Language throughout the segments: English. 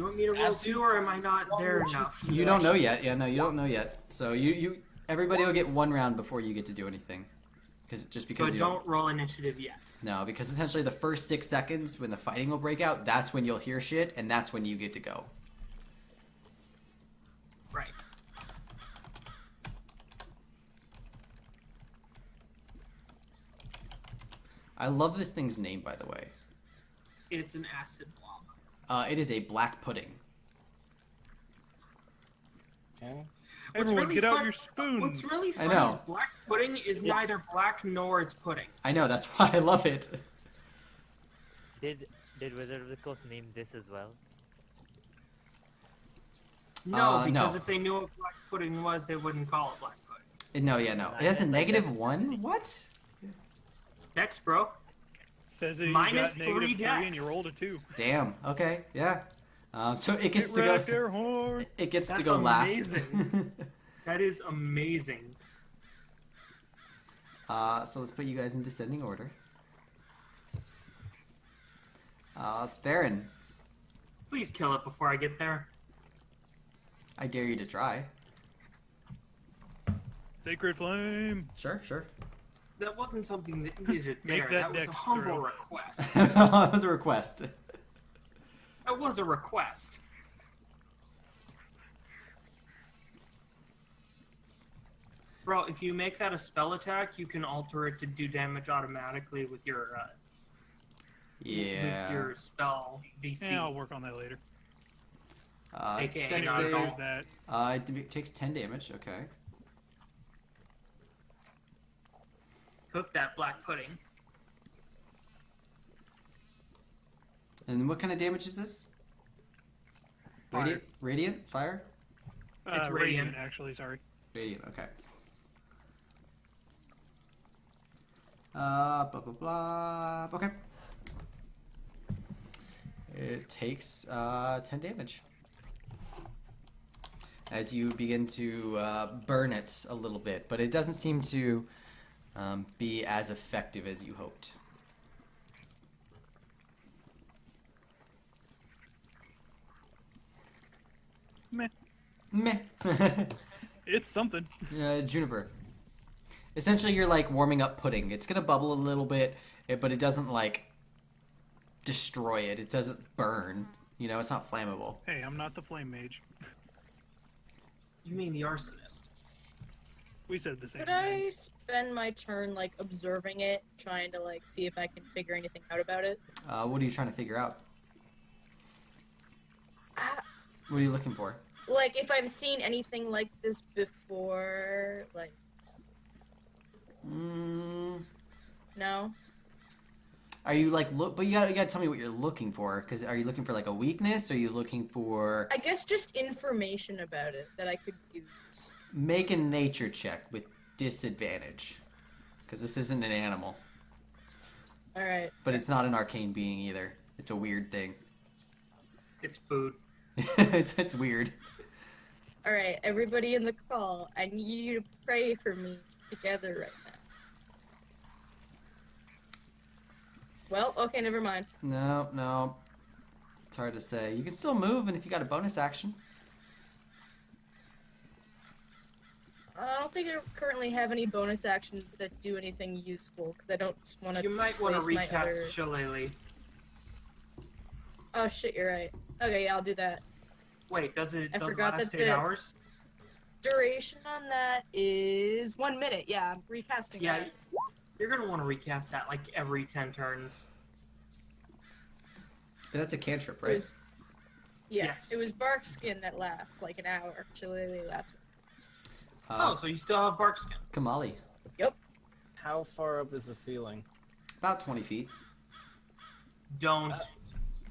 you want me to roll too, or am I not there enough? You don't know yet. Yeah, no, you don't know yet. So everybody will get one round before you get to do anything. Because So I don't roll initiative yet. No, because essentially the first 6 seconds when the fighting will break out, that's when you'll hear shit, and that's when you get to go. Right. I love this thing's name, by the way. It's an acid blob. It is a black pudding. Okay. Everyone, get out your spoons. What's really I funny know. is black pudding is neither black nor it's pudding. I know, that's why I love it. Did Wizard of the Coast name this as well? No, No. because if they knew what black pudding was, they wouldn't call it black pudding. No, yeah, no. It has a -1? What? Dex, bro. Says that you Minus got 3 -3 and dex. you rolled a 2. Damn. Okay, yeah. So it gets Get to wrecked, go. air horn. It gets to That's go amazing. last. That is amazing. So let's put you guys in descending order. Theron, Please kill it before I get there. I dare you to try. Sacred flame. Sure, sure. That wasn't something that needed a Make dare. that That was a dex humble throw. request. That was a request. That was a request. Bro, if you make that a spell attack, you can alter it to do damage automatically with your Yeah. with your spell DC. Yeah, I'll work on that later. AKA Dex not save. at all. There's that. It takes 10 damage. Okay. Cook that black pudding. And what kind of damage is this? Fire. Radiant? Radiant? Fire? It's Radiant, radiant. actually, sorry. Radiant, okay. Blah, blah, blah. Okay. It takes 10 damage. As you begin to burn it a little bit, but it doesn't seem to be as effective as you hoped. Meh. Meh. It's something. Juniper. Essentially, you're like warming up pudding. It's gonna bubble a little bit, but it doesn't like destroy it. It doesn't burn. You know, it's not flammable. Hey, I'm not the flame mage. You mean the arsonist? We said the same Could thing. I spend my turn like observing it, trying to like see if I can figure anything out about it? What are you trying to figure out? Ah, What are you looking for? like if I've seen anything like this before, like Mm, no. are you like look? But you gotta tell me what you're looking for. Because are you looking for like a weakness? Or are you looking for I guess just information about it that I could use. make a nature check with disadvantage? Because this isn't an animal, All right. but it's not an arcane being either. It's a weird thing. It's food. It's weird. All right, everybody in the call, I need you to pray for me together right now. Well, okay, never mind. No. It's hard to say. You can still move, and if you got a bonus action. I don't think I currently have any bonus actions that do anything useful because I don't want to. You might want to recast Shillelagh. Oh shit, you're right. Okay, yeah, I'll do that. Wait, does it I does it forgot last that 8 the- hours? Duration on that is 1 minute. Yeah, I'm recasting Yeah, that. you're gonna want to recast that like every 10 turns. That's a cantrip, It right? was, yeah, Yes. it was bark skin that lasts like an hour. Shillelagh lasts. Oh, so you still have bark skin. Kamali. How far up is the ceiling? About 20 feet. Don't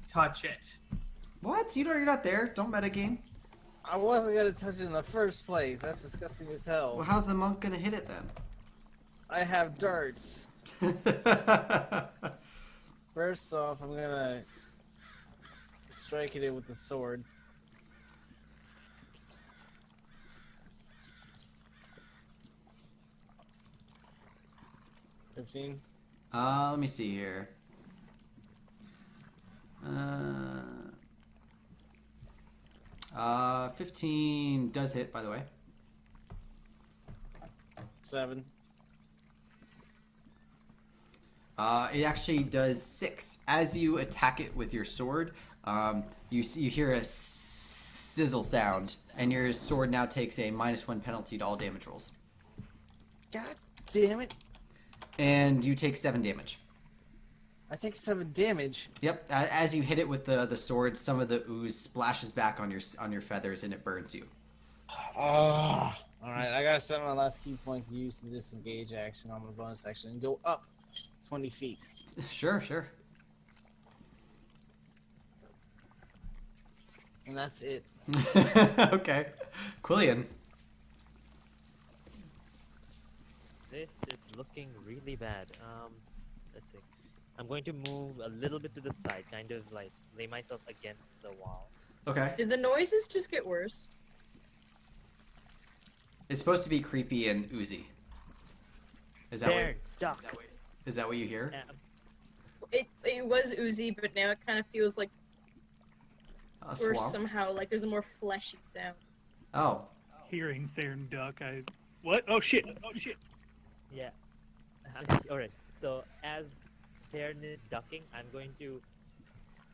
touch it. What? You're not there. Don't metagame. I wasn't gonna touch it in the first place. That's disgusting as hell. Well, how's the monk gonna hit it then? I have darts. First off, I'm gonna strike it with the sword. $15. Let me see here. 15 does hit, by the way. 7. It actually does 6. As you attack it with your sword, you hear a sizzle sound, and your sword now takes a -1 penalty to all damage rolls. God damn it! And you take 7 damage. I take 7 damage. Yep. As you hit it with the sword, some of the ooze splashes back on your feathers, and it burns you. All right, I gotta spend my last key point to use the disengage action on the bonus action and go up 20 feet. Sure, sure. And that's it. Okay. Quillian. This is looking really bad. Let's see. I'm going to move a little bit to the side, kind of like lay myself against the wall. Okay. Did the noises just get worse? It's supposed to be creepy and oozy. Is that There, duck. is that what you hear? It was oozy, but now it kind of feels like A worse swamp? somehow. Like there's a more fleshy sound. Oh. Hearing Theron duck, what? Oh shit! Oh shit! Yeah. Alright, so as Theron is ducking, I'm going to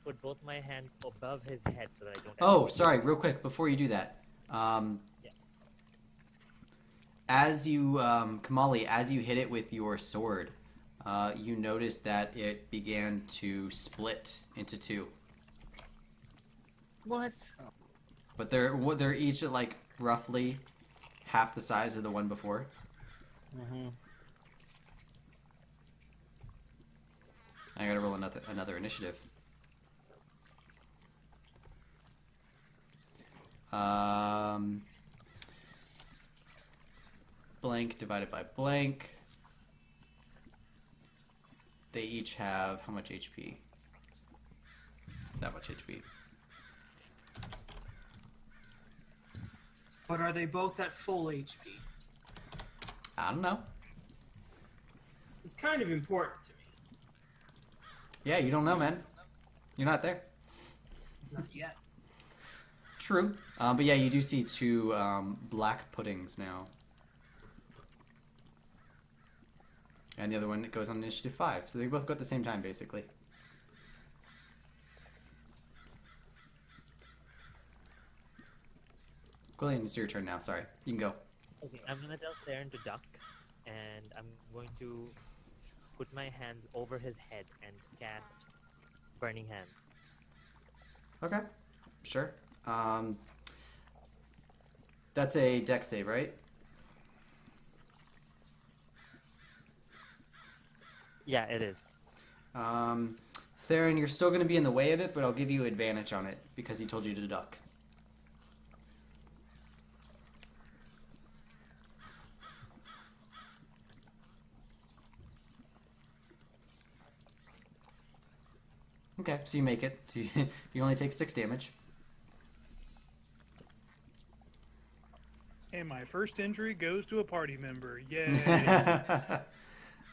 put both my hands above his head so that I don't have Oh, to- sorry. Real quick, before you do that. Yeah. As you, Kamali, as you hit it with your sword, you notice that it began to split into 2. What? But they're each at like roughly half the size of the one before. Mm-hmm. I gotta roll another initiative. Blank divided by blank. They each have how much HP? That much HP. But are they both at full HP? I don't know. It's kind of important to me. Yeah, you don't know, man. You're not there. Not yet. True. But yeah, you do see 2 black puddings now. And the other one goes on initiative 5. So they both go at the same time, basically. Quillian, it's your turn now. Sorry. You can go. Okay, I'm gonna tell Theron to duck, and I'm going to put my hands over his head and cast Burning Hands. Okay. Sure. That's a dex save, right? Yeah, it is. Theron, you're still going to be in the way of it, but I'll give you advantage on it because he told you to duck. Okay, so you make it. So you only take 6 damage. And my first injury goes to a party member. Yay!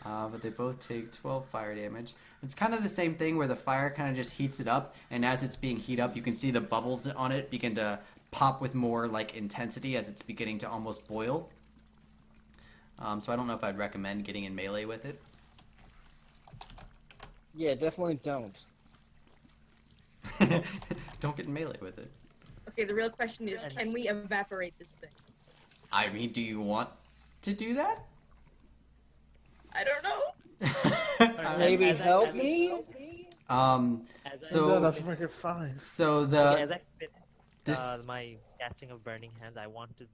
But they both take 12 fire damage. It's kind of the same thing where the fire kind of just heats it up, and as it's being heated up, you can see the bubbles on it begin to pop with more like intensity as it's beginning to almost boil. So I don't know if I'd recommend getting in melee with it. Yeah, definitely don't. Don't get in melee with it. Okay, the real question is, can we evaporate this thing? I mean, do you want to do that? I don't know. Maybe as I- help as I- me? As I- So- No, freaking fine. So Okay, the as I finish this my casting of Burning Hands, I want to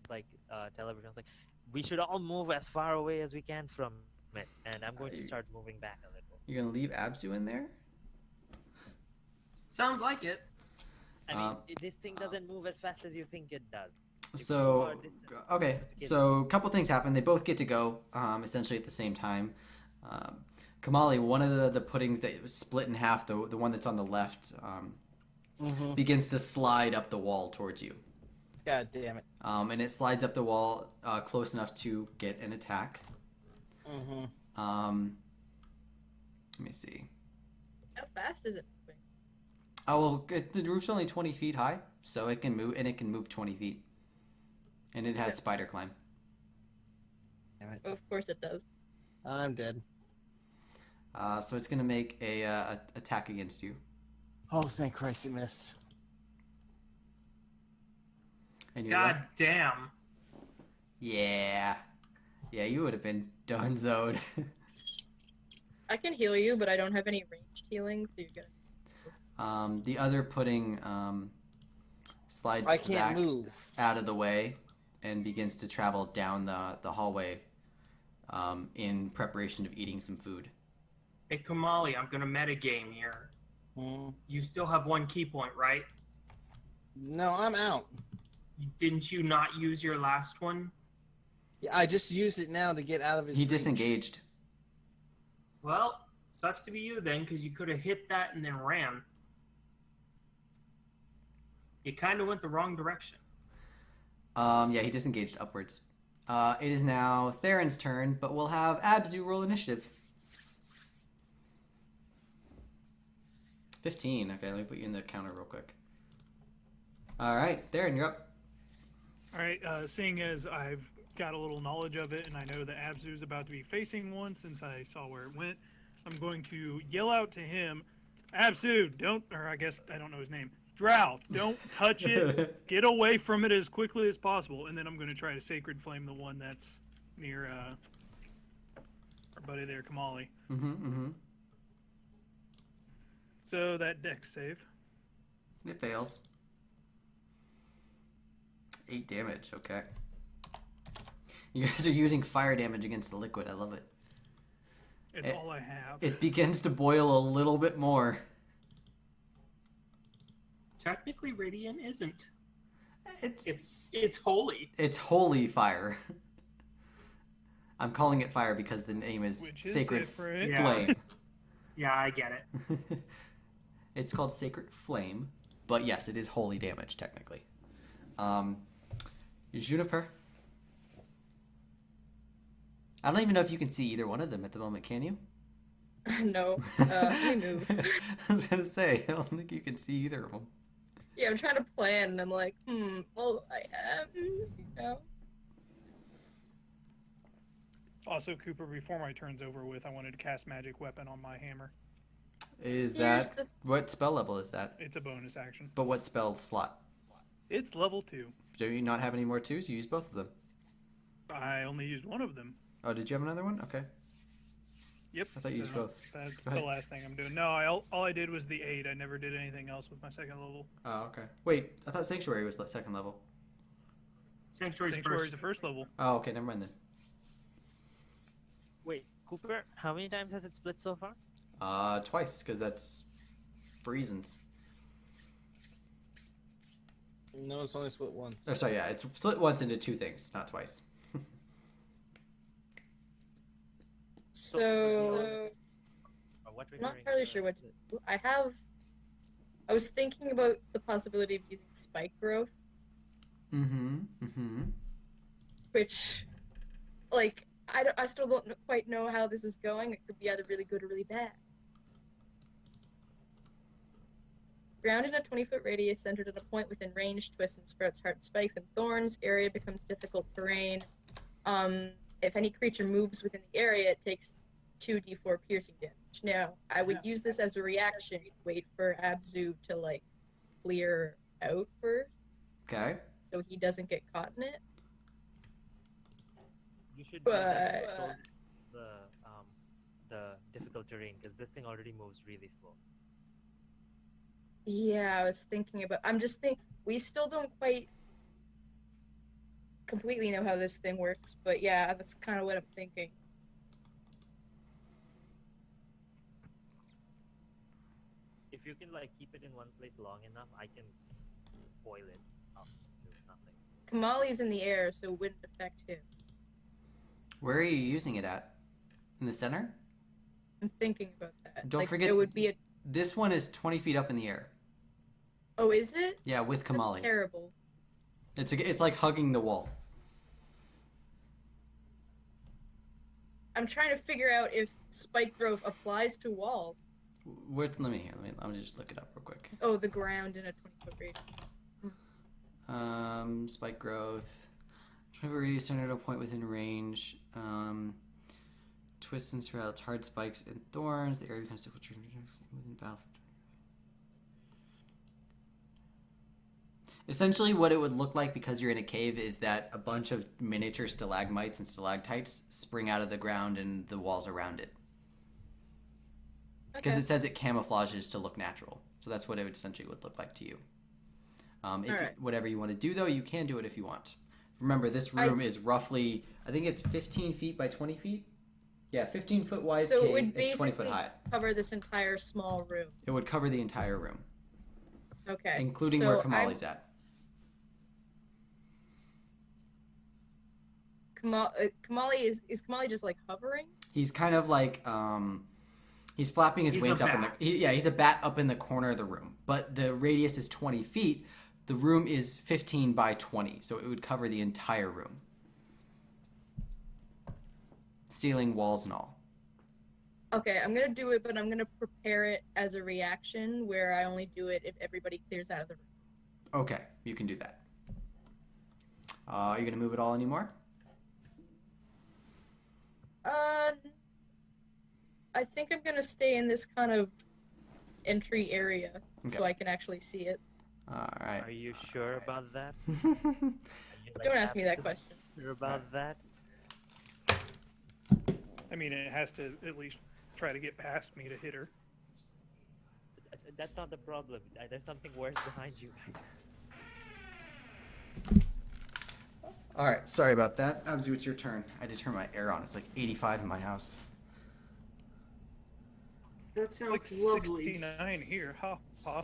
tell everyone we should all move as far away as we can from it, and I'm going to start moving back a little. you're gonna leave Abzu in there? Sounds like it. I mean, Um, this thing doesn't move as fast as you think it does. If you So are distant- okay, so a couple things happen. They both get to go essentially at the same time. Kamali, one of the puddings that was split in half, the one that's on the left, Mm-hmm. begins to slide up the wall towards you, God damn it. and it slides up the wall close enough to get an attack. Mm-hmm. Let me see. How fast is it moving? Oh well, the roof's only 20 feet high, so it can move, and it can move 20 feet, and it has spider climb. Damn it. Of course it does. I'm dead. So it's gonna make a attack against you, Oh, thank Christ it missed. and you're God damn. yeah, you would have been donezoed. I can heal you, but I don't have any ranged healing, so you're gonna. The other pudding slides I can't back move. out of the way and begins to travel down the hallway in preparation of eating some food. Hey, Kamali, I'm gonna metagame here. Hmm. You still have 1 key point, right? No, I'm out. Didn't you not use your last one? Yeah, I just used it now to get out of its He reach. disengaged. Well, sucks to be you then, because you could have hit that and then ran. You kind of went the wrong direction. Yeah, he disengaged upwards. It is now Theron's turn, but we'll have Abzu roll initiative. 15. Okay, let me put you in the counter real quick. All right, Theron, you're up. All right, seeing as I've got a little knowledge of it and I know that Abzu's about to be facing one since I saw where it went, I'm going to yell out to him, Abzu, don't, or I guess I don't know his name, Drow, don't touch it, get away from it as quickly as possible, and then I'm going to try to Sacred Flame the one that's near our buddy there, Kamali. So that dex save. It fails. 8 damage, okay. You guys are using fire damage against the liquid. I love it. It's all I have. It begins to boil a little bit more. Technically, Radiant isn't. It's It's holy. holy fire. I'm calling it fire because the name is Which is Sacred different. Yeah. Flame. Yeah, I get it. It's called Sacred Flame, but yes, it is holy damage technically. Juniper. I don't even know if you can see either one of them at the moment, can you? No. Let me move. I was gonna say, I don't think you can see either of them. Yeah, I'm trying to plan, and I'm like, well, I am, you know. Also, Cooper, before my turn's over with, I wanted to cast Magic Weapon on my hammer. Is Here's that what spell level is that? It's a bonus action. But what spell slot? It's level 2. Do you not have any more twos? You use both of them. I only used one of them. Oh, did you have another one? Okay. Yep. I thought you used both. That's Go ahead. the last thing I'm doing. No, all I did was the 8. I never did anything else with my second level. Oh, okay. Wait, I thought Sanctuary was second level. Sanctuary's Sanctuary is first. the first level. Oh, okay, never mind then. Wait, Cooper, how many times has it split so far? Twice, because that's for reasons. No, it's only split once. Oh, sorry, yeah, it's split once into 2 things, not twice. So, Or what I'm not recurring entirely sure what to do. I was thinking about the possibility of using spike growth, which, like, I still don't quite know how this is going. It could be either really good or really bad. Ground in a 20-foot radius centered at a point within range, twists and sprouts hard spikes and thorns. Area becomes difficult terrain. If any creature moves within the area, it takes 2d4 piercing damage. Now, I would use this as a reaction. Wait for Abzu to, like, clear out first, Okay. so he doesn't get caught in it. You should But- control the difficult terrain because this thing already moves really slow. Yeah, I was thinking about. I'm just thinking. We still don't quite completely know how this thing works, but yeah, that's kind of what I'm thinking. If you can like keep it in one place long enough, I can boil it up to nothing. Kamali's in the air, so it wouldn't affect him. Where are you using it at? In the center? I'm thinking about that. Don't like, forget- it would be a. This one is 20 feet up in the air. Oh, is it? Yeah, with That's Kamali. terrible. It's like hugging the wall. I'm trying to figure out if spike growth applies to walls. Let me just look it up real quick. Oh, the ground in a 20-foot radius. Spike growth. 20 radius centered at a point within range. Twists and sprouts, hard spikes and thorns. The area becomes difficult within battle. Essentially, what it would look like because you're in a cave is that a bunch of miniature stalagmites and stalactites spring out of the ground and the walls around it. Because Okay. it says it camouflages to look natural. So that's what it essentially would look like to you. Alright. Whatever you want to do, though, you can do it if you want. Remember, this room is roughly, I think it's 15 feet by 20 feet? Yeah, 15 foot wide So it cave would and 20 foot basically high. cover this entire small room. It would cover the entire room, Okay. including so where Kamali's at. Kamali is Kamali just like hovering? He's kind of like, he's flapping his He's wings a up in the, bat. he's a bat up in the corner of the room. But the radius is 20 feet. The room is 15 by 20, so it would cover the entire room. Ceiling, walls, and all. Okay, I'm gonna do it, but I'm gonna prepare it as a reaction where I only do it if everybody clears out of the room. Okay, you can do that. Are you going to move it all anymore? I think I'm gonna stay in this kind of entry area so Okay. I can actually see it. All right. Are you sure about that? about Are you, like, Don't ask me that absolutely question. Sure about that? I mean, it has to at least try to get past me to hit her. That's not the problem. There's something worse behind you. All right, sorry about that. Abzu, it's your turn. I had to turn my air on. It's like 85 in my house. That It's sounds like lovely. 69 here. Ha ha.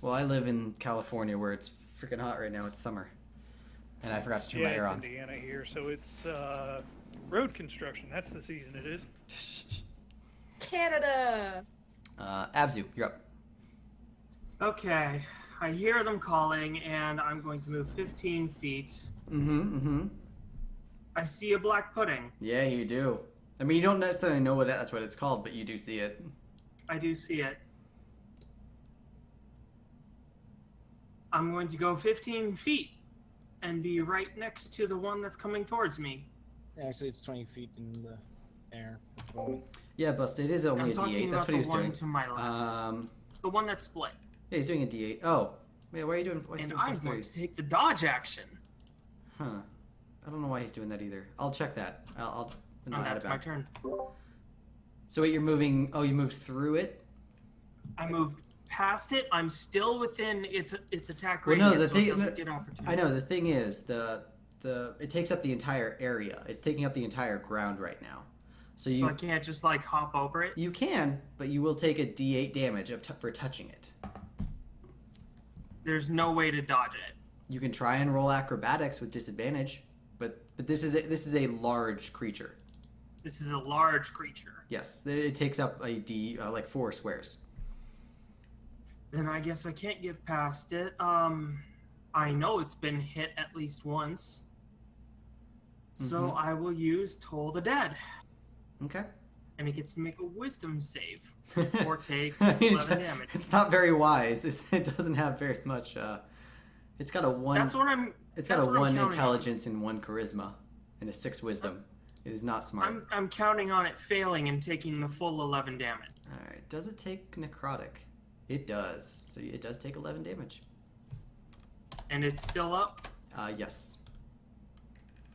Well, I live in California where it's freaking hot right now. It's summer. And I forgot to turn Yeah, my air it's on. Indiana here, so it's road construction. That's the season it is. Canada! Abzu, you're up. Okay, I hear them calling, and I'm going to move 15 feet. Mm-hmm. I see a black pudding. Yeah, you do. I mean, you don't necessarily know that's what it's called, but you do see it. I do see it. I'm going to go 15 feet and be right next to the one that's coming towards me. Actually, it's 20 feet in the air at the moment. Yeah, Bust, it is only I'm a talking D8. That's about what he was the one doing. to my left. The one that's split. Yeah, he's doing a D8. Oh. Wait, why are you doing? Why is he And doing I'm plus going 30? to take the dodge action. Huh. I don't know why he's doing that either. I'll check that. I'll Oh, add it that's my back. turn. So wait, you're moving. Oh, you moved through it. I moved past it. I'm still within its attack Well, radius, no, the so thing- it doesn't get opportunity. I know. The thing is, it takes up the entire area. It's taking up the entire ground right now. So So I can't just like hop over it. you can, but you will take a D8 damage for touching it. There's no way to dodge it. You can try and roll acrobatics with disadvantage, but this is a large creature. This is a large creature. Yes, it takes up a D like 4 squares. Then I guess I can't get past it. I know it's been hit at least once. So Mhm. I will use Toll the Dead. Okay. And it gets to make a wisdom save. Or take I mean, 11 damage. it's not very wise. It doesn't have very much. It's got a 1. That's what I'm It's got that's a what I'm 1 counting on. intelligence and 1 charisma, and a 6 wisdom. It is not smart. I'm counting on it failing and taking the full 11 damage. All right. Does it take necrotic? It does. So it does take 11 damage. And it's still up. Yes.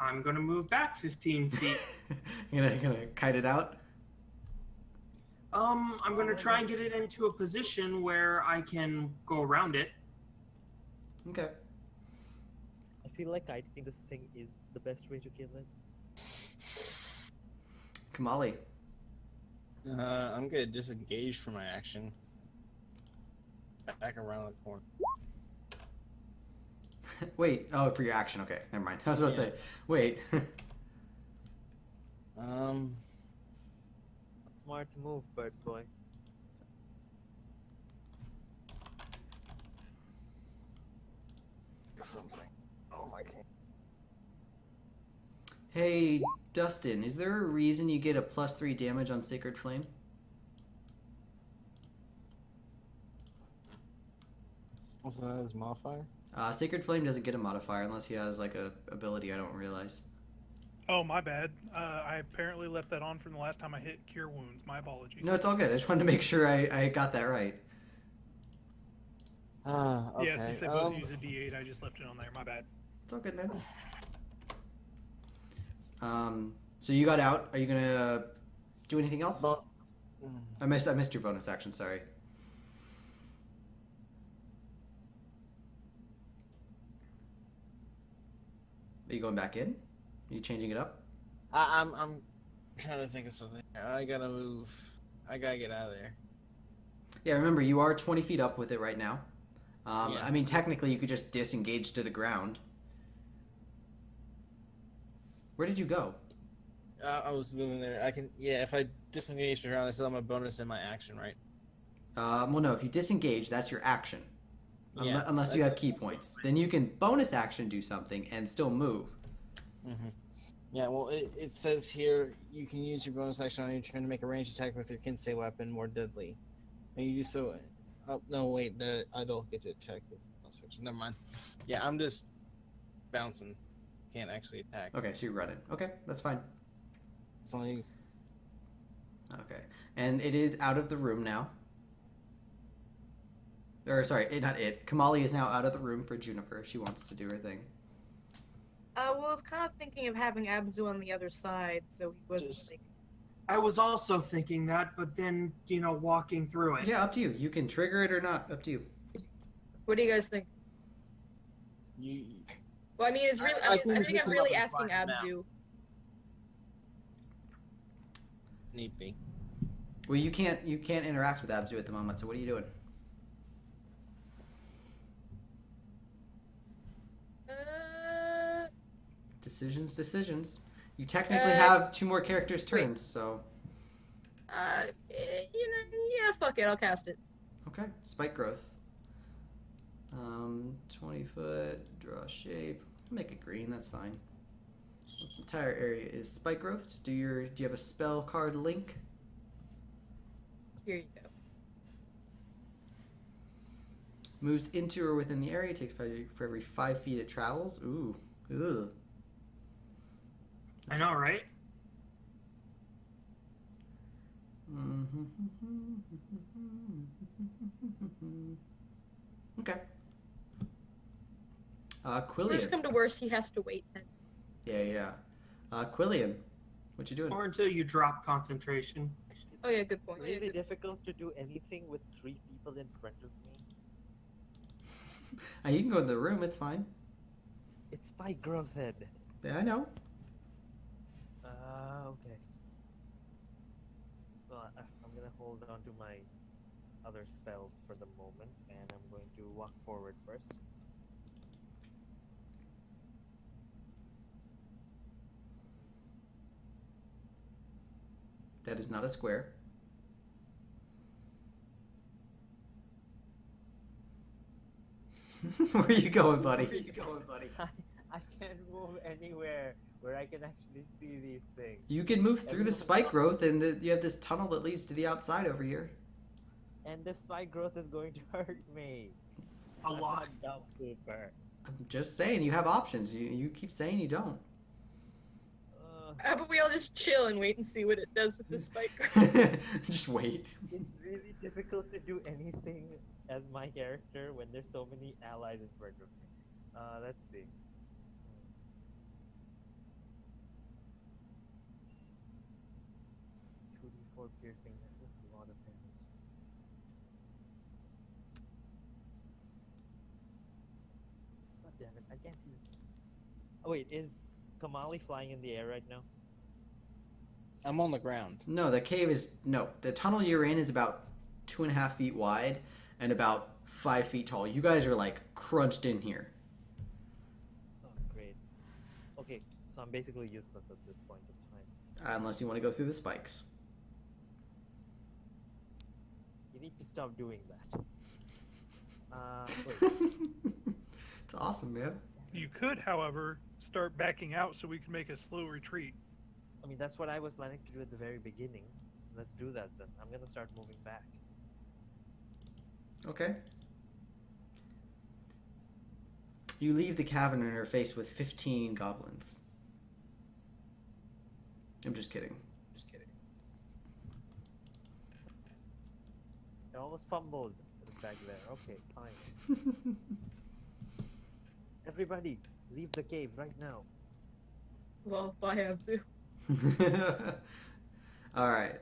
I'm gonna move back 15 feet. You're gonna kite it out. I'm gonna try and get it into a position where I can go around it. Okay. I feel like kiting this thing is the best way to kill it. Kamali. I'm gonna disengage from my action. Back around the corner. Wait. Oh, for your action. Okay. Never mind. I was about to say. Wait. Smart move, bird boy. Something. Oh, I can't. Hey, Dustin. Is there a reason you get a +3 damage on Sacred Flame? What's that his modifier? Sacred Flame doesn't get a modifier unless he has like a ability I don't realize. Oh, my bad. I apparently left that on from the last time I hit Cure Wounds. My apologies. No, it's all good. I just wanted to make sure I got that right. Okay. Yeah, since they both use a D8, I just left it on there. My bad. It's all good, man. So you got out. Are you gonna do anything else? But, I missed your bonus action. Sorry. Are you going back in? Are you changing it up? I'm trying to think of something. I gotta move. I gotta get out of there. Yeah, remember you are 20 feet up with it right now. Yeah. I mean, technically you could just disengage to the ground. Where did you go? I was moving there. I can. Yeah, if I disengage around, I still have my bonus in my action, right? Well, no. If you disengage, that's your action. Yeah, Unless you that's have key points, then you can bonus action do something and still move. Mm-hmm. Yeah, well, it says here you can use your bonus action on your turn to make a ranged attack with your Kinsei weapon more deadly. And you do so. Oh, no, wait, I don't get to attack with bonus action. Never mind. Yeah, I'm just bouncing. Can't actually attack. Okay, so you're running. Okay, that's fine. It's only. Okay, and it is out of the room now. Or sorry, not it. Kamali is now out of the room for Juniper if she wants to do her thing. Well, I was kind of thinking of having Abzu on the other side, so he wasn't Just- like, I was also thinking that, but then, walking through it. Yeah, up to you. You can trigger it or not. Up to you. what do you guys think? You. Well, I mean, it's really. I I think think you I'm can really open asking fire now. Abzu. Need be. Well, you can't interact with Abzu at the moment. So what are you doing? Decisions. You technically have 2 more characters' wait. turns, so Yeah, fuck it, I'll cast it. okay. Spike growth. 20 foot. Draw shape. Make it green. That's fine. This entire area is spike growth. Do you have a spell card link? Here you go. Moves into or within the area. Takes for every 5 feet it travels. Ooh. Ugh. I know, right? Okay. Worst Quillian. come to worst, he has to wait 10. Yeah. Quillian, what you doing? Or until you drop concentration. Oh yeah, good point. Really difficult to do anything with 3 people in front of me. You can go in the room. It's fine. It's by growth head. Yeah, I know. Okay. Well, I'm gonna hold on to my other spells for the moment, and I'm going to walk forward first. That is not a square. Where are you going, buddy? I can't move anywhere where I can actually see these things. You can move through the spike growth, and you have this tunnel that leads to the outside over here. And the spike growth is going to hurt me. A lot. I'm dumb super. I'm just saying, you have options. You keep saying you don't. How about we all just chill and wait and see what it does with the spike? Just wait. It's really difficult to do anything as my character when there's so many allies in front of me. Let's see. 2d4 piercing, that's just a lot of damage. God damn it, I can't even. Oh wait, is Kamali flying in the air right now? I'm on the ground. No, the cave is the tunnel you're in is about 2.5 feet wide and about 5 feet tall. You guys are like crunched in here. Oh, great. Okay, so I'm basically useless at this point of time. Unless you want to go through the spikes. You need to stop doing that. Wait. It's awesome, man. You could, however, start backing out so we can make a slow retreat. I mean, that's what I was planning to do at the very beginning. Let's do that then. I'm gonna start moving back. Okay. You leave the cavern and are faced with 15 goblins. I'm just kidding. I almost fumbled back there. Okay, fine. Everybody, leave the cave right now. Well, bye, Abzu. Alright,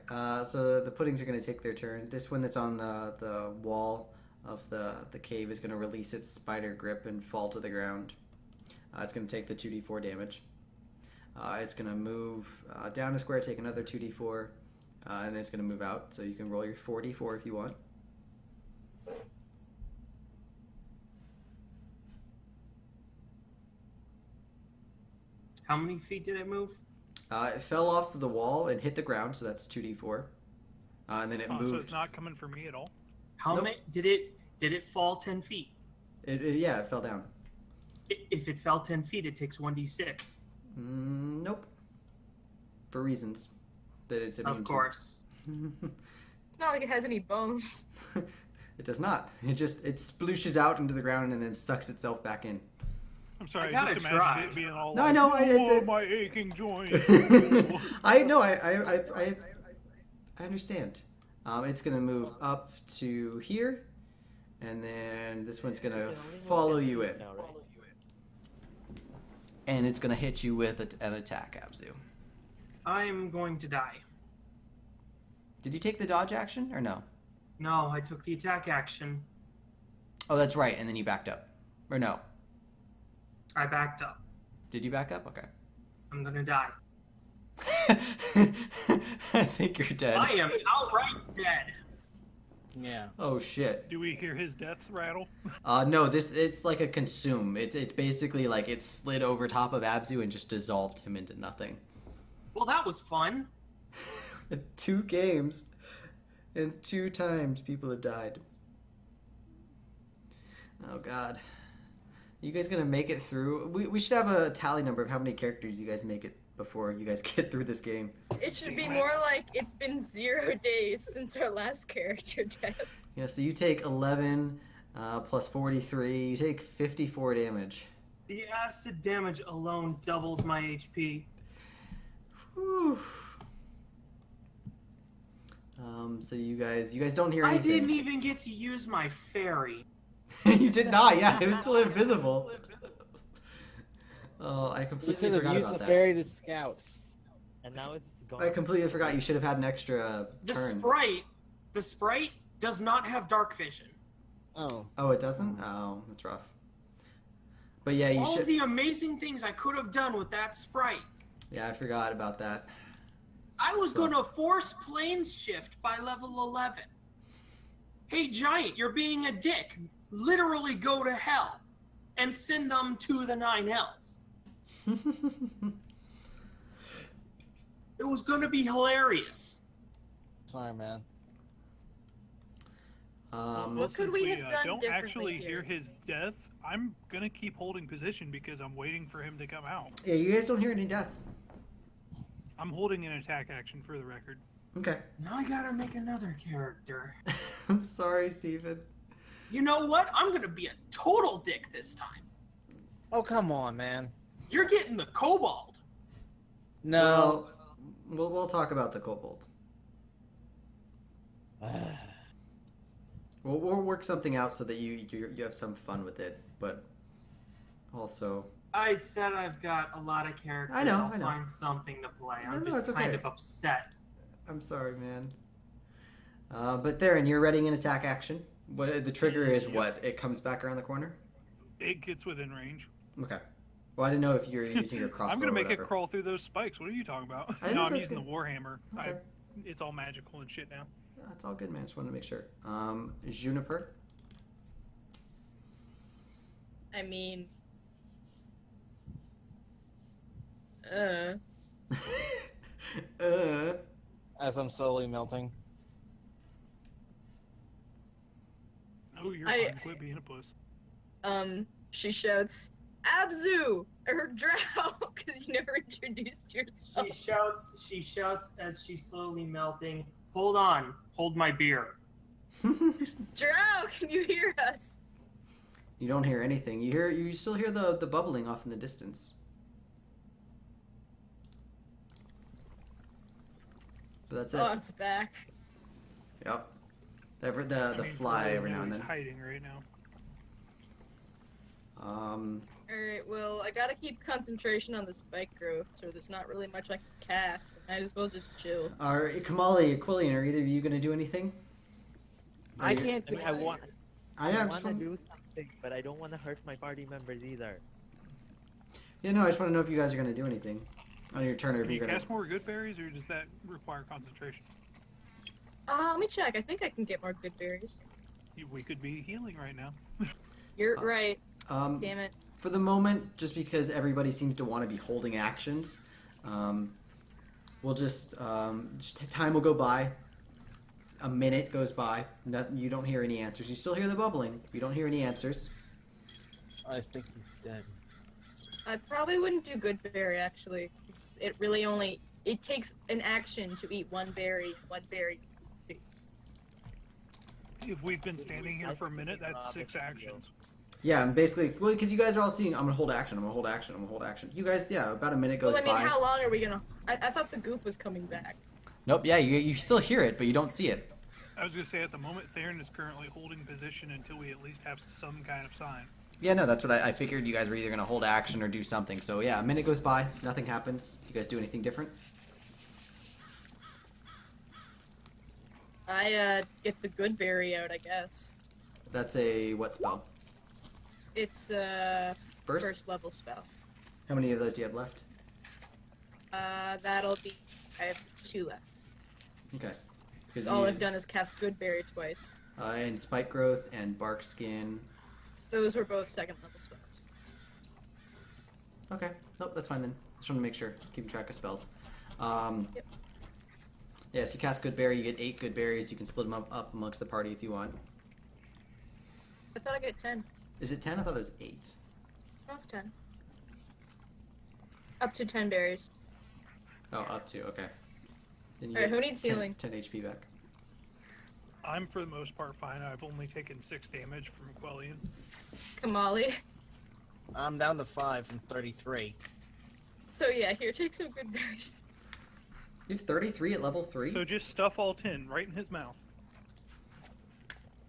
so the puddings are going to take their turn. This one that's on the wall of the cave is going to release its spider grip and fall to the ground. It's going to take the 2d4 damage. It's going to move down a square, take another 2d4, and then it's going to move out. So you can roll your 4d4 if you want. How many feet did it move? It fell off the wall and hit the ground, so that's 2d4. And then it Oh, moved. so it's not coming for me at all. How Nope. many did it fall 10 feet? Yeah, it fell down. If it fell 10 feet, it takes 1d6. Nope. For reasons that it's immune Of course. to. It's not like it has any bones. It does not. It splooshes out into the ground and then sucks itself back in. I'm sorry, I gotta just imagine try. it being all No, like, I know, "Oh, my aching joint." I know. I understand. It's gonna move up to here, and then this one's gonna follow you in, Now, right? and it's gonna hit you with an attack, Abzu. I'm going to die. Did you take the dodge action or no? No, I took the attack action. Oh, that's right. And then you backed up, or no? I backed up. Did you back up? Okay. I'm gonna die. I think you're dead. I am outright dead. Yeah. Oh shit. Do we hear his death rattle? No, it's like a consume. It's basically like it slid over top of Abzu and just dissolved him into nothing. Well, that was fun. 2 games, and 2 times people have died. Oh god. You guys gonna make it through? We should have a tally number of how many characters you guys make it before you guys get through this game. It should be more like it's been 0 days since our last character death. Yeah, so you take 11 plus 43. You take 54 damage. The acid damage alone doubles my HP. Whew. So you guys don't hear I anything. didn't even get to use my fairy. You did not. Yeah, it was still invisible. Oh, I You completely could have forgot used about the that. fairy to scout. And now it's gone. I completely forgot. You should have had an extra The turn. sprite does not have dark vision. Oh. Oh, it doesn't? Oh, that's rough. But yeah, you All should. of the amazing things I could have done with that sprite. Yeah, I forgot about that. I was going to force planes shift by level 11. Hey, Giant, you're being a dick. Literally go to hell and send them to the 9 hells. It was going to be hilarious. Sorry, man. Um, What could Since we have done don't differently actually hear here? his death, I'm gonna keep holding position because I'm waiting for him to come out. yeah, you guys don't hear any death. I'm holding an attack action for the record. Okay. Now I gotta make another character. I'm sorry, Steven. You know what? I'm going to be a total dick this time. Oh, come on, man. You're getting the kobold. No. Well, we'll talk about the kobold. We'll work something out so that you have some fun with it, but also. I said I've got a lot of characters. I know, I'll I know. find something to play. No, I'm no, just it's kind okay. of upset. I'm sorry, man. But Theron, you're readying an attack action. What the trigger is? Yep. What? It comes back around the corner. It gets within range. Okay. Well, I didn't know if you're using your crossbow. I'm gonna or make it whatever. crawl through those spikes. What are you talking about? I didn't know No, if I'm it's using the Warhammer. Okay. It's all magical and shit now. That's all good, man. Just wanted to make sure. Juniper. I mean, As I'm slowly melting. Oh, you're I- fine. Quit being a puss. she shouts, Abzu! Or Drow, because you never introduced yourself. She shouts as she's slowly melting. Hold on. Hold my beer. Drow, can you hear us? You don't hear anything. You still hear the bubbling off in the distance. But that's it. Oh, it's back. Yep. The I mean, for all fly we every know, now and he's then. hiding right now. Alright, well, I gotta keep concentration on the spike growth, so there's not really much I can cast. I might as well just chill. Are Kamali, Aquilian, are either of you gonna do anything? I can't. I mean, I want I just to want. do something, but I don't want to hurt my party members either. Yeah, no, I just want to know if you guys are gonna do anything on your turn, or if Can you you're gonna. cast more good berries, or does that require concentration? Let me check. I think I can get more good berries. We could be healing right now. You're right. Um, Damn it. for the moment, just because everybody seems to want to be holding actions, we'll just time will go by. A minute goes by. You don't hear any answers. You still hear the bubbling. You don't hear any answers. I think he's dead. I probably wouldn't do good berry, actually. It really only... It takes an action to eat one berry. One berry. If we've been standing here for a minute, that's 6 actions. Yeah, and basically, well, because you guys are all seeing, I'm gonna hold action. I'm gonna hold action. I'm gonna hold action. You guys, yeah, about a minute goes Well, I mean, by. how long are we gonna... I thought the goop was coming back. Nope. Yeah, you still hear it, but you don't see it. I was gonna say at the moment, Theron is currently holding position until we at least have some kind of sign. Yeah, no, that's what I figured. You guys were either gonna hold action or do something. So yeah, a minute goes by, nothing happens. You guys do anything different? I, get the good berry out, I guess. That's a what spell? It's, Burst? first level spell. How many of those do you have left? That'll be... I have 2 left. Okay. All I've done is cast good berry twice. And spike growth and bark skin. Those were both 2nd level spells. Okay. Nope, that's fine then. Just want to make sure. Keeping track of spells. Yep. Yeah, so you cast good berry, you get 8 good berries. You can split them up amongst the party if you want. I thought I got 10. Is it 10? I thought it was 8. No, it's 10. Up to 10 berries. Oh, up to, okay. Then you Alright, get who needs 10 healing? 10 HP back. I'm for the most part fine. I've only taken 6 damage from Quellian. Kamali. I'm down to 5 from 33. So yeah, here, take some good berries. You have 33 at level 3? So just stuff all 10 right in his mouth.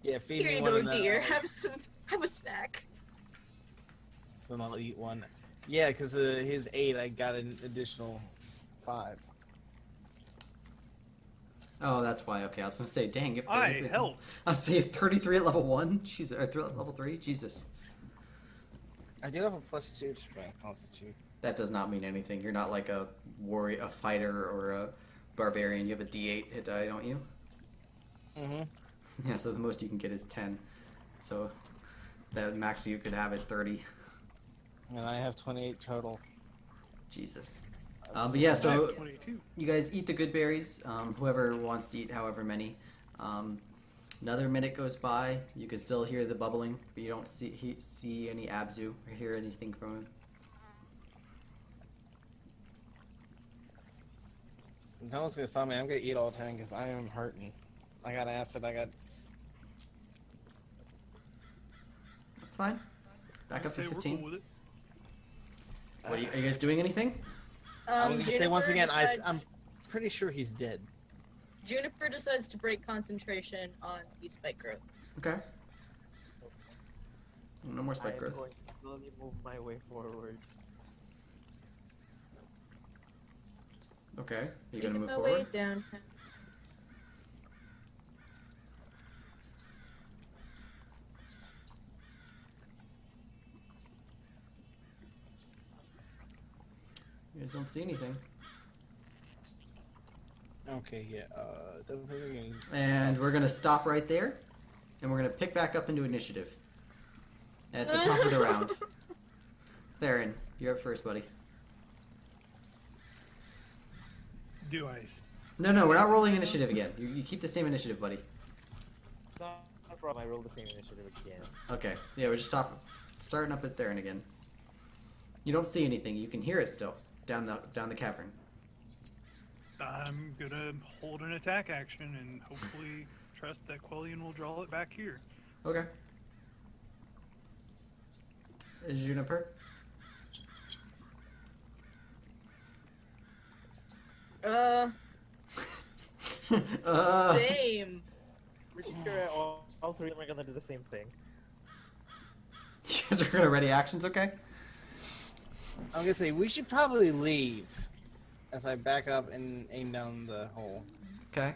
Yeah, feed Here me you one go, and then dear. Have a snack. then I'll eat one. Yeah, because his 8, I got an additional 5. Oh, that's why. Okay, I was gonna say, dang, if I 33 helped. I was saying 33 at level 1? Jesus, or level 3? Jesus. I do have a +2 to my constitute. That does not mean anything. You're not like a warrior, a fighter, or a barbarian. You have a D8 hit die, don't you? Mm-hmm. Yeah, so the most you can get is 10. So the max you could have is 30. And I have 28 total. Jesus. But yeah, I so have 22. you guys eat the good berries. Whoever wants to eat however many. Another minute goes by. You can still hear the bubbling, but you don't see any Abzu or hear anything from him. No one's gonna stop me. I'm gonna eat all 10 because I am hurting. I got acid. I got. That's fine. Back up to Say we're 15. cool with it. What are you guys doing anything? I'm gonna say once Juniper again, decides- I'm pretty sure he's dead. Juniper decides to break concentration on the spike growth. Okay. No more spike I'm growth. going to slowly move my way forward. Okay. Are you gonna Making move my forward? way downtown. You guys don't see anything. Okay, yeah. Definitely. And we're gonna stop right there, and we're gonna pick back up into initiative. At the top of the round. Theron, you're up first, buddy. Do I? No, we're not rolling initiative again. You keep the same initiative, buddy. No problem. I rolled the same initiative again. Okay. Yeah, we're just starting up at Theron again. You don't see anything. You can hear it still down the cavern. I'm gonna hold an attack action and hopefully trust that Quellian will draw it back here. Okay. Juniper? Same. Pretty sure all three of them are gonna do the same thing. You guys are gonna ready actions, okay? I'm gonna say we should probably leave. As I back up and aim down the hole. Okay.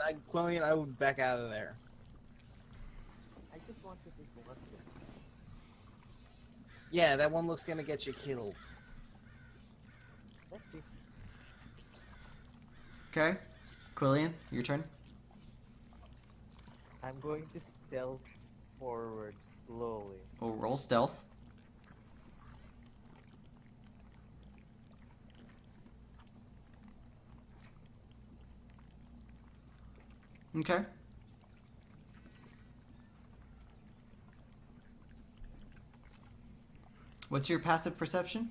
And Quillian, I would back out of there. I just want to do one thing. Yeah, that one looks gonna get you killed. Let's see. Okay. Quillian, your turn. I'm going to stealth forward slowly. Oh, roll stealth. Okay. What's your passive perception?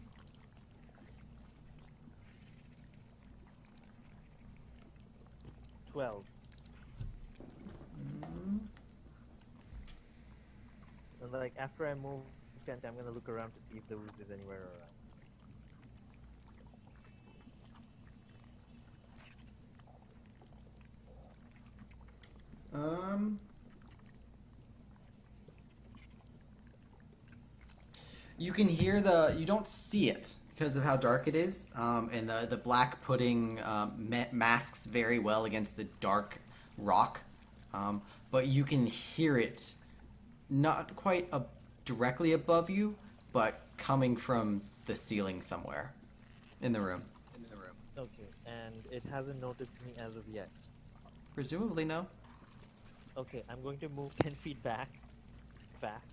12. And like after I move, I'm gonna look around to see if the roof is anywhere around. You can hear you don't see it because of how dark it is, and the black pudding masks very well against the dark rock, but you can hear it not quite directly above you, but coming from the ceiling somewhere in the room. Okay, and it hasn't noticed me as of yet. Presumably no. Okay, I'm going to move 10 feet back, fast.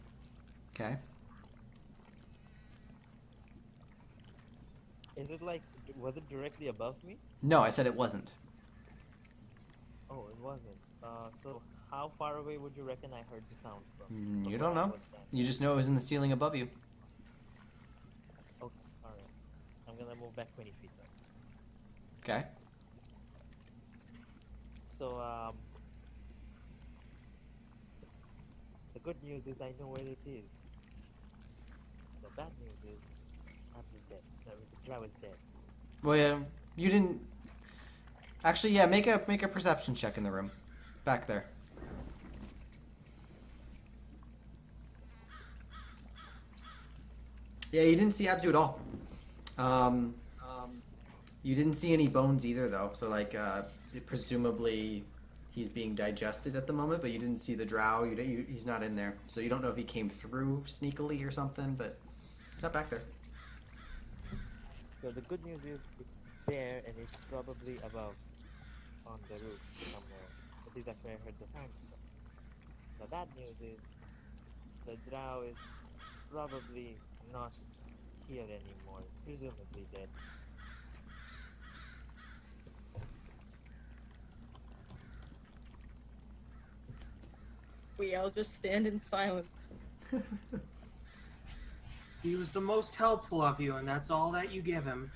Okay. Is it like, was it directly above me? No, I said it wasn't. Oh, it wasn't. So how far away would you reckon I heard the sound from? You From don't where I know. was standing? You just know it was in the ceiling above you. Okay, alright. I'm gonna move back 20 feet then. Okay. So, the good news is I know where it is. The bad news is Abs is dead. No, the drow is dead. Well, yeah, you didn't. Actually, yeah. Make a perception check in the room, back there. Yeah, you didn't see Abzu at all. You didn't see any bones either, though. So, like, presumably he's being digested at the moment, but you didn't see the drow. He's not in there, so you don't know if he came through sneakily or something. But it's not back there. So the good news is it's there and it's probably above on the roof somewhere. At least that's where I heard the sounds from. The bad news is the drow is probably not here anymore, presumably dead. We all just stand in silence. He was the most helpful of you, and that's all that you give him.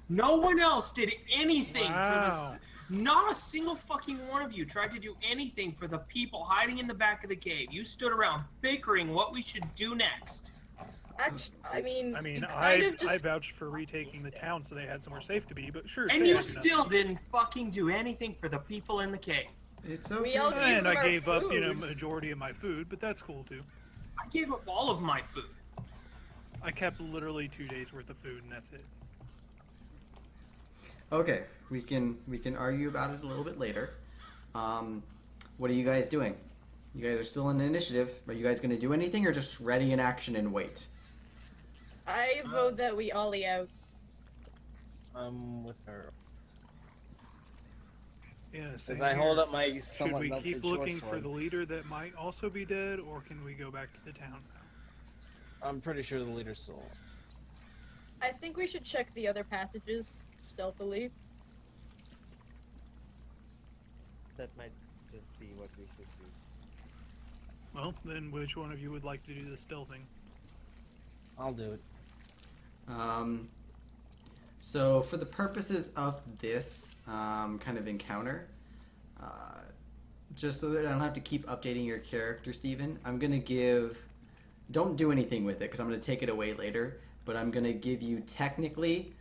No one else did anything for this. Not a single fucking one of you tried to do anything for the people hiding in the back of the cave. You stood around bickering what we should do next. Actually, I mean, you kind I of just... vouched for retaking the town so they had somewhere safe to be, but sure. And say you I do nothing. still didn't fucking do anything for the people in the cave. It's We all gave And them I our gave up, food. majority of my food, but that's cool too. I gave up all of my food. I kept literally 2 days worth of food, and that's it. Okay, we can argue about it a little bit later. What are you guys doing? You guys are still in initiative. Are you guys going to do anything, or just ready in action and wait? I vote that we ollie out. I'm with her. Yeah. As same I hold here. up my Should somewhat we melted keep short looking for sword. the leader that might also be dead, or can we go back to the town now? I'm pretty sure the leader's still. I think we should check the other passages stealthily. That might just be what we should do. Well, then which one of you would like to do the stealthing? I'll do it. So for the purposes of this kind of encounter, just so that I don't have to keep updating your character, Steven, I'm going to give Don't do anything with it because I'm going to take it away later. But I'm going to give you technically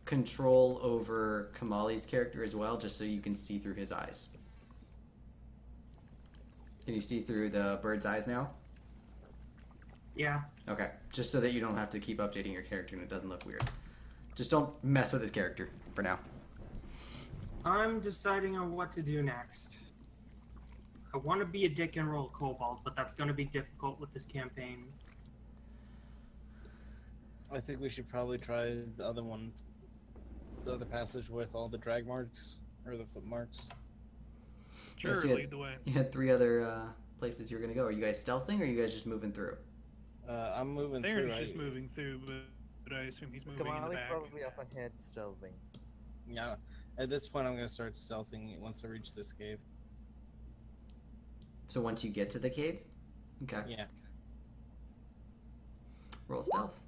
control over Kamali's character as well, just so you can see through his eyes. Can you see through the bird's eyes now? Yeah. Okay, just so that you don't have to keep updating your character and it doesn't look weird. Just don't mess with his character for now. I'm deciding on what to do next. I want to be a dick and roll Kobold, but that's going to be difficult with this campaign. I think we should probably try the other one, the other passage with all the drag marks or the foot marks. Sure, Yes, you had- lead the way. You had 3 other places you were going to go. Are you guys stealthing or are you guys just moving through? I'm moving Theron's through. just moving through, but I assume he's moving in the Kamali's back. probably up ahead stealthing. Yeah. At this point, I'm gonna start stealthing once I reach this cave. So once you get to the cave? Okay. Yeah. Roll stealth.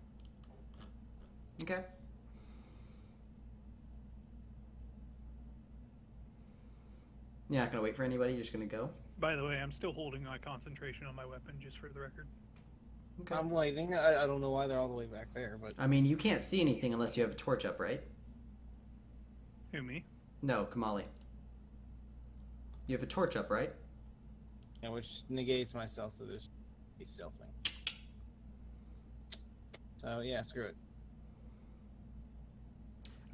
Okay. You're not going to wait for anybody? You're just going to go? By the way, I'm still holding my concentration on my weapon, just for the record. Okay. I'm waiting. I don't know why they're all the way back there, but I mean, you can't see anything unless you have a torch up, right? Who, me? No, Kamali. You have a torch up, right? yeah, which negates my stealth. So there's a stealthing. So yeah, screw it.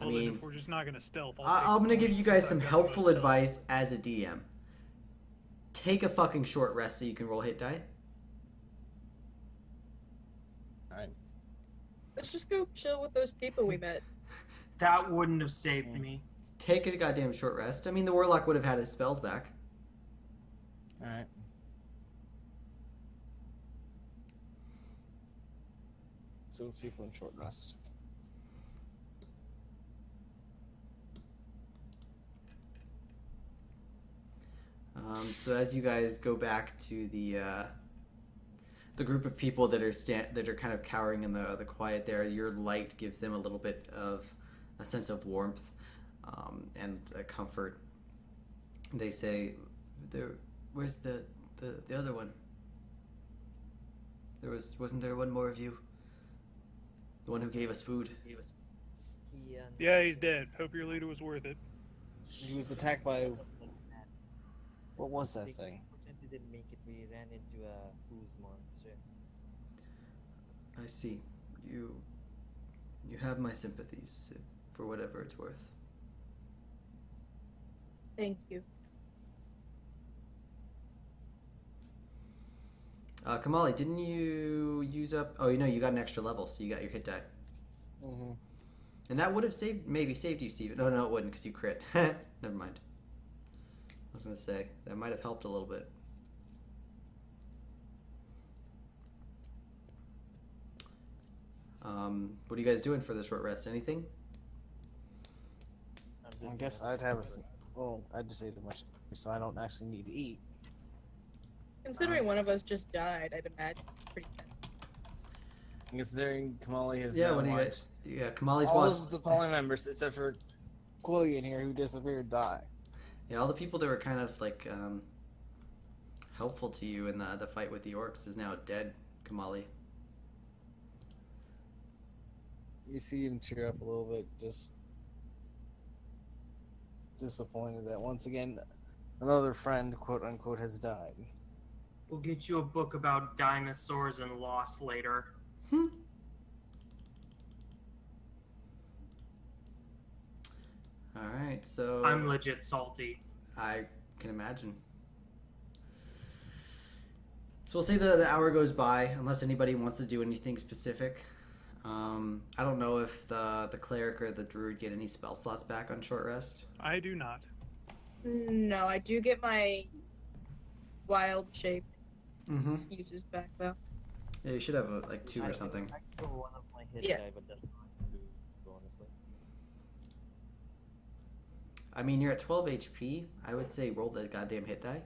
I Well, then mean, if we're just not going to stealth, I'm going to give you guys some since I've got the helpful most advice as a DM. Take a fucking short rest so you can roll hit die. All right. Let's just go chill with those people we met. That wouldn't have saved me. Take a goddamn short rest. I mean, the warlock would have had his spells back. All right. So those people in short rest. So as you guys go back to the group of people that are kind of cowering in the quiet there, your light gives them a little bit of a sense of warmth and comfort. They say, "Where's the other one? Wasn't there one more of you? The one who gave us food." Yeah, he's dead. Hope your leader was worth it. He was attacked by. What was that thing? Unfortunately, didn't make it. We ran into a ooze monster. I see. You have my sympathies for whatever it's worth. Thank you. Kamali, didn't you use up? Oh, you got an extra level, so you got your hit die, Mm-hmm. and that would have maybe saved you, Steven. No, it wouldn't, because you crit. Never mind. I was gonna say that might have helped a little bit. What are you guys doing for the short rest? Anything? I guess I'd have well, I just ate a bunch, so I don't actually need to eat. Considering one of us just died, I'd imagine it's pretty bad. Considering Kamali has Yeah. now What do you watched guys? Yeah, Kamali's all watched. of the poly members except for Quillian here, who disappeared, die. Yeah, all the people that were kind of like helpful to you in the fight with the orcs is now dead, Kamali. You see him tear up a little bit, just disappointed that once again another friend, quote unquote, has died. We'll get you a book about dinosaurs and Lost later. All right, so I'm legit salty. I can imagine. So we'll say the hour goes by, unless anybody wants to do anything specific. I don't know if the cleric or the druid get any spell slots back on short rest. I do not. No, I do get my wild shape Mm-hmm. uses back though. Yeah, you should have like 2 or something. I still one of my hit Yeah. die, but that's not gonna do, honestly. I mean, you're at 12 HP. I would say roll the goddamn hit die.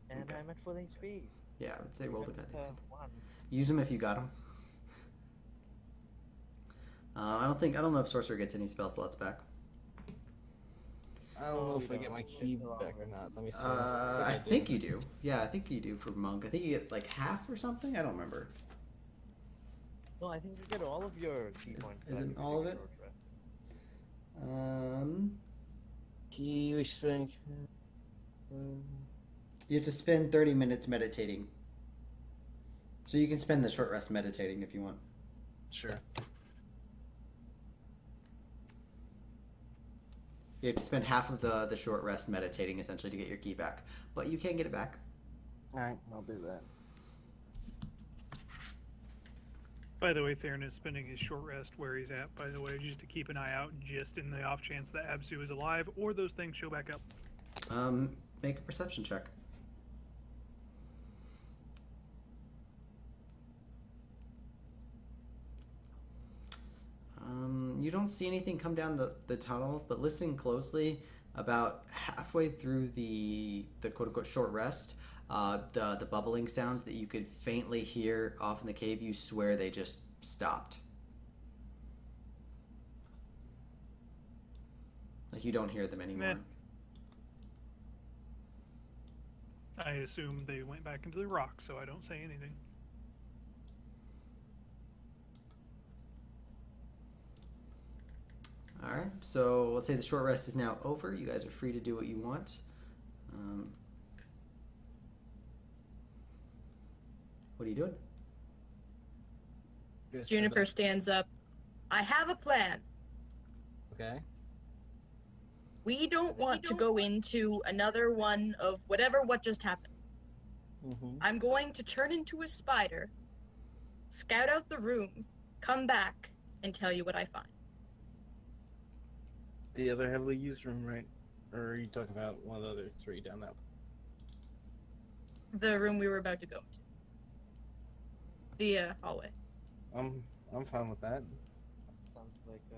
And Okay. I'm at full HP. Yeah, I would say roll the goddamn. One. Use them if you got them. I don't know if sorcerer gets any spell slots back. I don't know Oh, if I you get my don't. key It's the wrong back or way. not. Let me see. I do. think you do. Yeah, I think you do for monk. I think you get like half or something. I don't remember. No, I think you get all of your key points. back isn't if you all take of a it? short rest. Key we spend. You have to spend 30 minutes meditating. So you can spend the short rest meditating if you want. Sure. You have to spend half of the short rest meditating essentially to get your key back, but you can get it back. All right, I'll do that. By the way, Theron is spending his short rest where he's at, by the way, just to keep an eye out, just in the off chance that Absu is alive or those things show back up. Make a perception check. You don't see anything come down the tunnel, but listen closely. About halfway through the quote unquote short rest, the bubbling sounds that you could faintly hear off in the cave, you swear they just stopped. Like you don't hear them anymore. Meh. I assume they went back into the rock, so I don't say anything. Alright, so let's say the short rest is now over. You guys are free to do what you want. What are you doing? Just Juniper stands up. I have a plan. Okay. We don't want to go into another one of what just happened. Mm-hmm. I'm going to turn into a spider, scout out the room, come back, and tell you what I find. The other heavily used room, right? Or are you talking about one of the other three down that? The room we were about to go into. The hallway. I'm fine with that. Sounds like a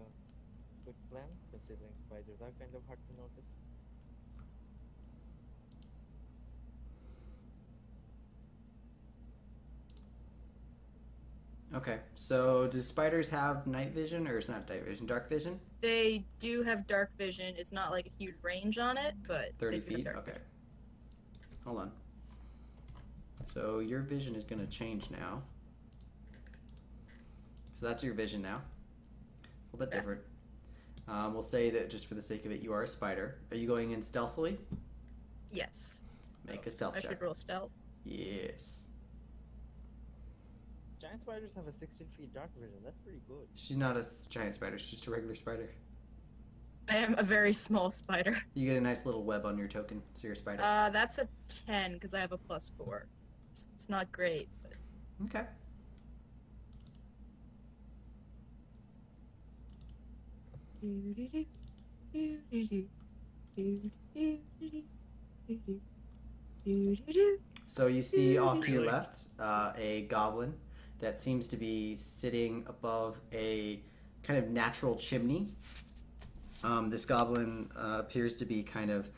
good plan, considering spiders are kind of hard to notice. Okay, so do spiders have night vision, or it's not night vision, dark vision? They do have dark vision. It's not like a huge range on it, but 30 they do have feet? dark Okay. vision. Hold on. So your vision is going to change now. So that's your vision now. A little bit Okay. different. We'll say that just for the sake of it, you are a spider. Are you going in stealthily? Yes. Make a stealth I check. should roll stealth. Yes. Giant spiders have a 16 feet dark vision. That's pretty good. She's not a giant spider. She's just a regular spider. I am a very small spider. You get a nice little web on your token, so you're a spider. That's a 10 because I have a +4. It's not great, but Okay. So you see off to your Really? left a goblin that seems to be sitting above a kind of natural chimney. This goblin appears to be kind of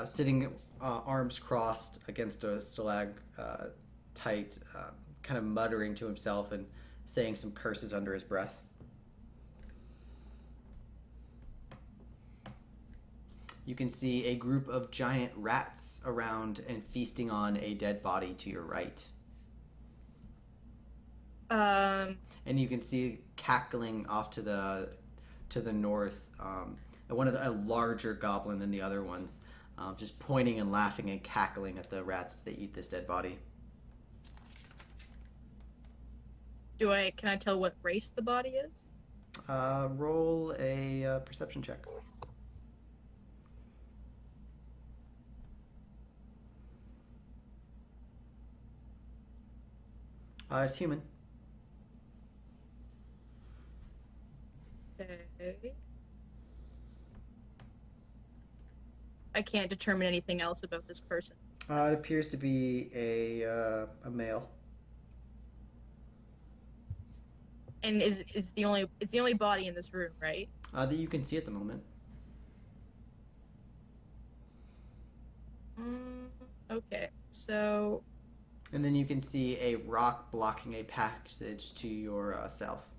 sitting arms crossed against a stalagmite, kind of muttering to himself and saying some curses under his breath. You can see a group of giant rats around and feasting on a dead body to your right. And you can see cackling off to the north, a larger goblin than the other ones, just pointing and laughing and cackling at the rats that eat this dead body. can I tell what race the body is? Roll a perception check. It's human. Okay. I can't determine anything else about this person. It appears to be a male. And is the only body in this room, right? That you can see at the moment. Okay. So And then you can see a rock blocking a passage to your south.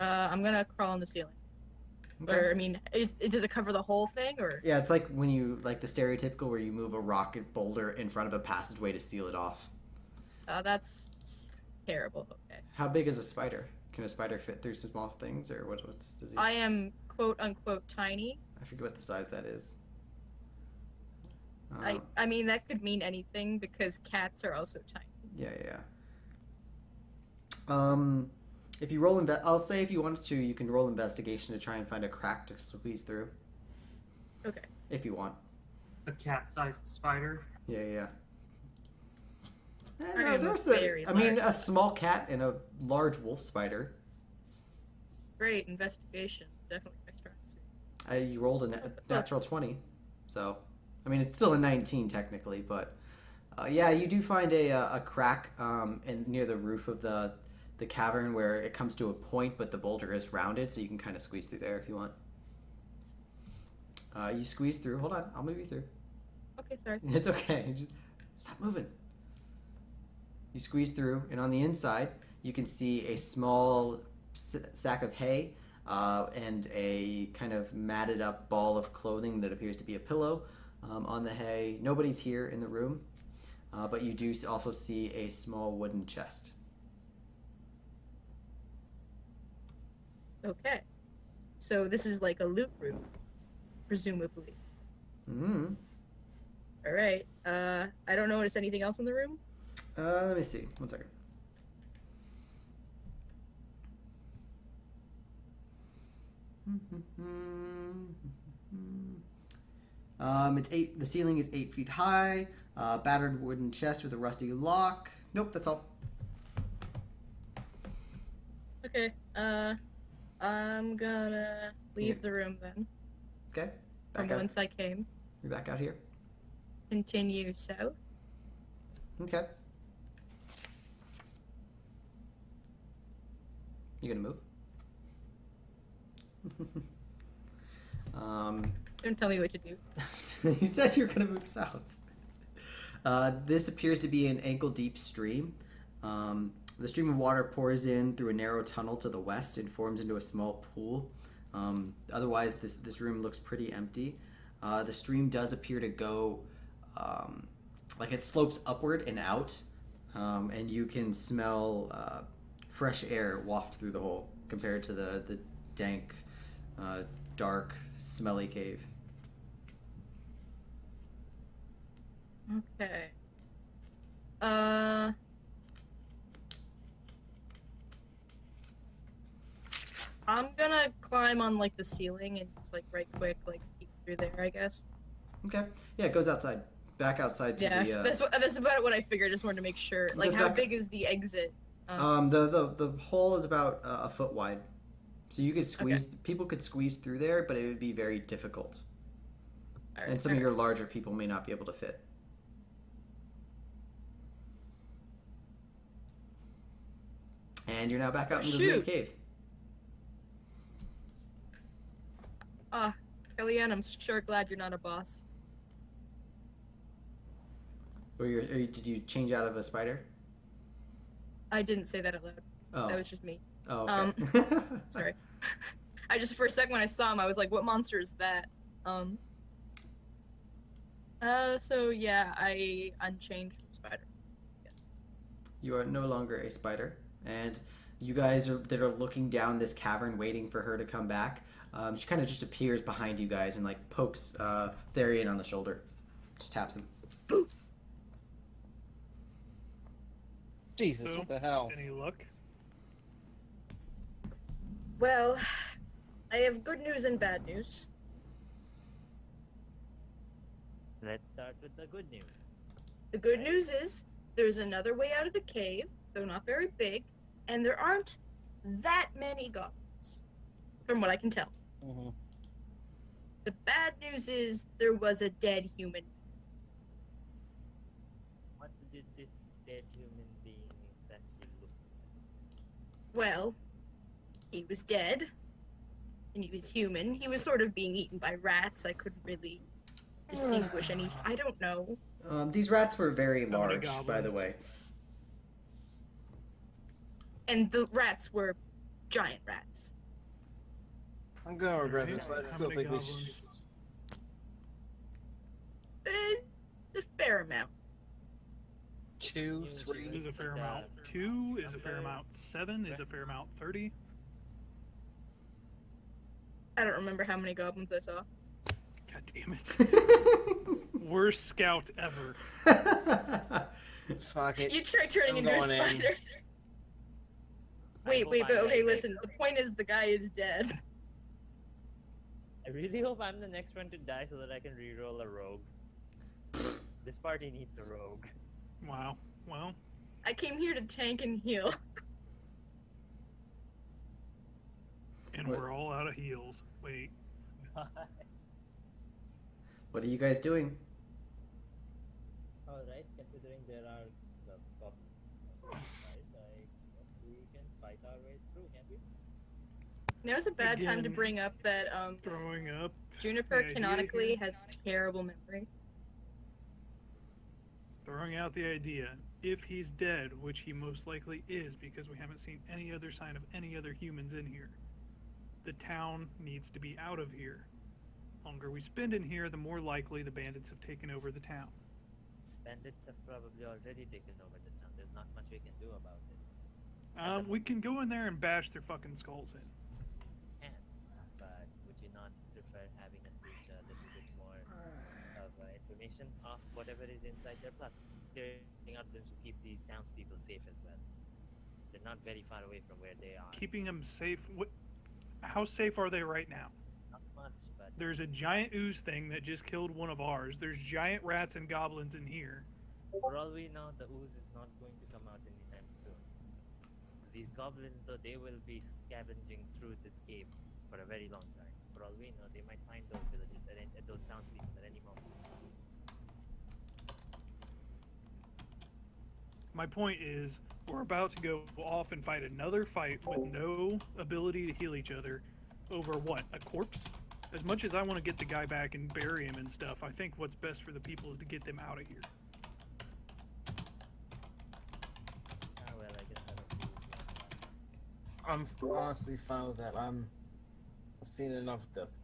I'm gonna crawl on the ceiling. Okay. Or I mean, does it cover the whole thing or? Yeah, it's like when you like the stereotypical where you move a rocket boulder in front of a passageway to seal it off. That's terrible. Okay. How big is a spider? Can a spider fit through small things, or what's the deal? I am quote unquote tiny. I forget what the size that is. I mean that could mean anything because cats are also tiny. Yeah. If you roll I'll say if you wanted to, you can roll investigation to try and find a crack to squeeze through. Okay. If you want. A cat-sized spider. Yeah. I am There's very a large. small cat and a large wolf spider. Great investigation. Definitely my strong suit. You rolled a natural 20, so I mean it's still a 19 technically, but yeah, you do find a crack near the roof of the cavern where it comes to a point, but the boulder is rounded, so you can kind of squeeze through there if you want. You squeeze through. Hold on, I'll move you through. Okay, sorry. It's okay. Just stop moving. You squeeze through, and on the inside, you can see a small sack of hay and a kind of matted up ball of clothing that appears to be a pillow on the hay. Nobody's here in the room, but you do also see a small wooden chest. Okay. So this is like a loot room, presumably. Mm-hmm. All right. I don't notice anything else in the room. Let me see. 1 second. The ceiling is 8 feet high. Battered wooden chest with a rusty lock. Nope, that's all. Okay. I'm gonna leave the room then. Okay. From Back out. whence I came. You're back out here. Continue south. Okay. You gonna move? Don't tell me what to do. You said you were gonna move south. This appears to be an ankle-deep stream. The stream of water pours in through a narrow tunnel to the west and forms into a small pool. Otherwise, this room looks pretty empty. The stream does appear to go like it slopes upward and out, and you can smell fresh air waft through the hole compared to the dank, dark, smelly cave. Okay. I'm gonna climb on like the ceiling and just like right quick like peek through there, I guess. Okay. Yeah, it goes outside. Back outside to Yeah, the. that's about what I figured. Just wanted to make sure. Like, Goes how back- big is the exit? The hole is about a foot wide, so you could squeeze. People could squeeze through there, but it would be very difficult, All and some of your larger people may not be able to fit. And you're now back out into the main Shoot. cave. Kellyanne, I'm sure glad you're not a boss. Did you change out of a spider? I didn't say that out loud. Oh. That was just me. Oh, okay. Sorry. I just for a second when I saw him, I was like, "What monster is that?" So yeah, I unchained from spider. You are no longer a spider, and you guys that are looking down this cavern, waiting for her to come back. She kind of just appears behind you guys and like pokes Therian on the shoulder, just taps him. Jesus, So, what the hell? Any luck? Well, I have good news and bad news. Let's start with the good news. The good news is there's another way out of the cave, though not very big, and there aren't that many goblins, from what I can tell. Mm-hmm. The bad news is there was a dead human. What did this dead human being exactly look like? Well, he was dead, and he was human. He was sort of being eaten by rats. I couldn't really distinguish any. I don't know. These rats were very How many large, by the goblins? way. And the rats were giant rats. I'm gonna regret Alright, this, but I how still many think we goblins? should. A fair amount. 2, Is 3. Is a fair amount. 2 is a fair amount. 7 is a fair amount. 30. I don't remember how many goblins I saw. God damn it. Worst scout ever. Fuck it. You try turning I'm into a going in. spider. Wait, hope but I'm okay, the listen. The point is the guy is dead. I really hope I'm the next one to die so that I can reroll a rogue. This party needs a rogue. Wow. Well, I came here to tank and heal. and What? we're all out of heals. Wait. What are you guys doing? Alright, considering there are the goblins, I guess we can fight our way through, can't we? Now's a bad time to Again. bring up that Throwing up. Juniper Yeah, canonically has terrible memory. Throwing out the idea. If he's dead, which he most likely is because we haven't seen any other sign of any other humans in here, the town needs to be out of here. The longer we spend in here, the more likely the bandits have taken over the town. Bandits have probably already taken over the town. There's not much we can do about it. We can go in there and bash their fucking skulls in. Can, but would you not prefer having at least a little bit more of information of whatever is inside there? Plus, they're out there to keep these townspeople safe as well. They're not very far away from where they are. Keeping them safe. How safe are they right now? Not much, but There's a giant ooze thing that just killed one of ours. There's giant rats and goblins in here. for all we know, the ooze is not going to come out anytime soon. These goblins, though, they will be scavenging through this cave for a very long time. For all we know, they might find those villages at those townspeople at any moment. My point is, we're about to go off and fight another fight with no ability to heal each other over what? A corpse? As much as I want to get the guy back and bury him and stuff, I think what's best for the people is to get them out of here. Ah, well, I guess I don't see what's going on. I'm honestly fine with that. I've seen enough death